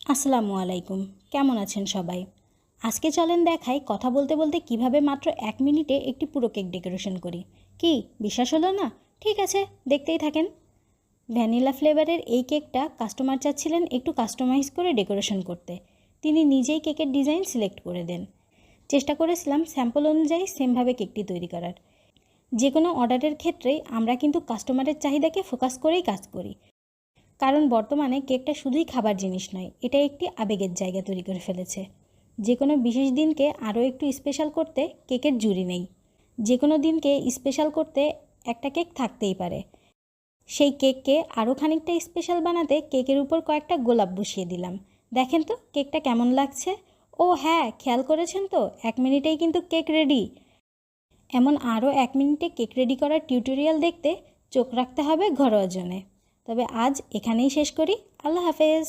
আসসালামু আলাইকুম। কেমন আছেন সবাই? আজকে চলেন দেখাই কথা বলতে বলতে কিভাবে মাত্র 1 মিনিটে একটি পুরো কেক ডেকোরেশন করি। কি বিশ্বাস হলো না? ঠিক আছে, দেখতেই থাকেন। ভ্যানিলা ফ্লেভারের এই কেকটা কাস্টমার চাচ্ছিলেন একটু কাস্টমাইজ করে ডেকোরেশন করতে। তিনি নিজেই কেকের ডিজাইন সিলেক্ট করে দেন। চেষ্টা করেছিলাম স্যাম্পল অনুযায়ী সেমভাবে কেকটি তৈরি করার। যে কোনো অর্ডারের ক্ষেত্রেই আমরা কিন্তু কাস্টমারের চাহিদাকে ফোকাস করেই কাজ করি, কারণ বর্তমানে কেকটা শুধুই খাবার জিনিস নয়, এটা একটি আবেগের জায়গা তৈরি করে ফেলেছে। যে কোনো বিশেষ দিনকে আরও একটু স্পেশাল করতে কেকের জুড়ি নেই। যে কোনো দিনকে স্পেশাল করতে একটা কেক থাকতেই পারে। সেই কেককে আরও খানিকটা স্পেশাল বানাতে কেকের উপর কয়েকটা গোলাপ বসিয়ে দিলাম। দেখেন তো কেকটা কেমন লাগছে। ও হ্যাঁ, খেয়াল করেছেন তো 1 মিনিটেই কিন্তু কেক রেডি। এমন আরও 1 মিনিটে কেক রেডি করার টিউটোরিয়াল দেখতে চোখ রাখতে হবে ঘরোয়া জোনে। তবে আজ এখানেই শেষ করি। আল্লাহ হাফেজ।